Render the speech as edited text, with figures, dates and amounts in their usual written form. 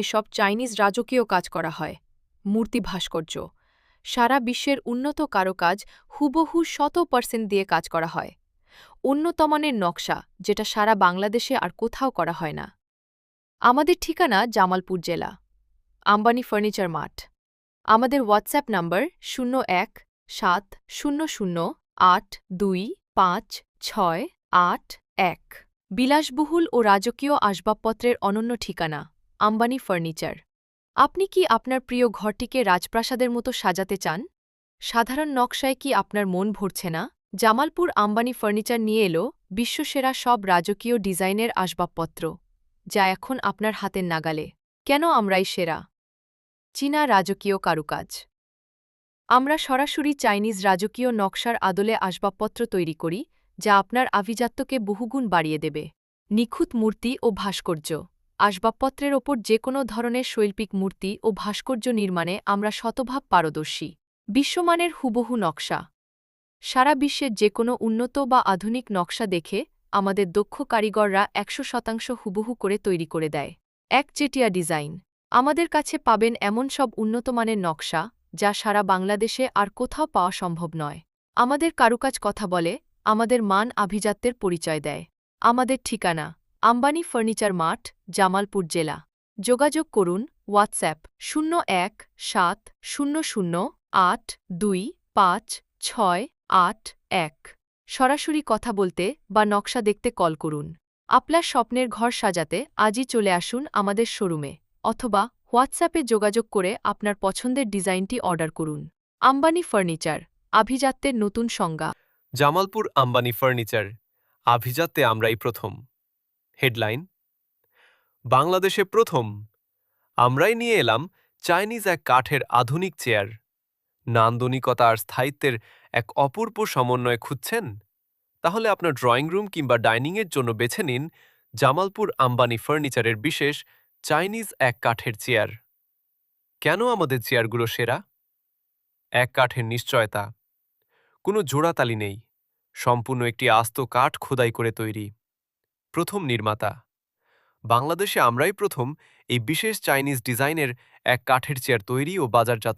এসব চাইনিজ রাজকীয় কাজ করা হয়। মূর্তি ভাস্কর্য সারা বিশ্বের উন্নত কারুকাজ হুবহু 100% দিয়ে কাজ করা হয়। উন্নত মানের নকশা, যেটা সারা বাংলাদেশে আর কোথাও করা হয় না। আমাদের ঠিকানা জামালপুর জেলা, আম্বানি ফার্নিচার মাঠ। আমাদের হোয়াটসঅ্যাপ নম্বর 017008255681। বিলাসবহুল ও রাজকীয় আসবাবপত্রের অনন্য ঠিকানা আম্বানি ফার্নিচার। আপনি কি আপনার প্রিয় ঘরটিকে রাজপ্রাসাদের মতো সাজাতে চান? সাধারণ নকশায় কি আপনার মন ভরছে না? জামালপুর আম্বানি ফার্নিচার নিয়ে এলো বিশ্বসেরা সব রাজকীয় ডিজাইনের আসবাবপত্র, যা এখন আপনার হাতের নাগালে। কেন আমরাই সেরা? চীনা রাজকীয় কারুকাজ। আমরা সরাসরি চাইনিজ রাজকীয় নকশার আদলে আসবাবপত্র তৈরি করি, যা আপনার আভিজাত্যকে বহুগুণ বাড়িয়ে দেবে। নিখুঁত মূর্তি ও ভাস্কর্য। আসবাবপত্রের ওপর যে কোনো ধরনের শৈল্পিক মূর্তি ও ভাস্কর্য নির্মাণে আমরা শতভাগ পারদর্শী। বিশ্বমানের হুবহু নকশা। সারা বিশ্বের যে কোনো উন্নত বা আধুনিক নকশা দেখে আমাদের দক্ষ কারিগররা 100% হুবহু করে তৈরি করে দেয়। একচেটিয়া ডিজাইন। আমাদের কাছে পাবেন এমন সব উন্নতমানের নকশা, যা সারা বাংলাদেশে আর কোথাও পাওয়া সম্ভব নয়। আমাদের কারুকাজ কথা বলে, আমাদের মান আভিজাত্যের পরিচয় দেয়। আমাদের ঠিকানা আম্বানি ফার্নিচার মাঠ, জামালপুর জেলা। যোগাযোগ করুন হোয়াটসঅ্যাপ 017008255681। সরাসরি কথা বলতে বা নকশা দেখতে কল করুন। আপনার স্বপ্নের ঘর সাজাতে আজই চলে আসুন আমাদের শোরুমে, অথবা হোয়াটসঅ্যাপে যোগাযোগ করে আপনার পছন্দের ডিজাইনটি অর্ডার করুন। আম্বানি ফার্নিচার, আভিজাত্যের নতুন সংজ্ঞা। জামালপুর আম্বানি ফার্নিচার, আভিজাত্যে আমরাই প্রথম। হেডলাইন: বাংলাদেশে প্রথম আমরাই নিয়ে এলাম চাইনিজ এক কাঠের আধুনিক চেয়ার। নান্দনিকতা আর স্থায়িত্বের এক অপূর্ব সমন্বয় খুঁজছেন? তাহলে আপনার ড্রয়িং রুম কিংবা ডাইনিংয়ের জন্য বেছে নিন জামালপুর আম্বানি ফার্নিচারের বিশেষ চাইনিজ এক কাঠের চেয়ার। কেন আমাদের চেয়ারগুলো সেরা? এক কাঠের নিশ্চয়তা, কোনো জোড়াতালি নেই, সম্পূর্ণ একটি আস্ত কাঠ খোদাই করে তৈরি। প্রথম নির্মাতা, বাংলাদেশে আমরাই প্রথম এই বিশেষ চাইনিজ ডিজাইনের এক কাঠের চেয়ার তৈরি ও বাজারজাত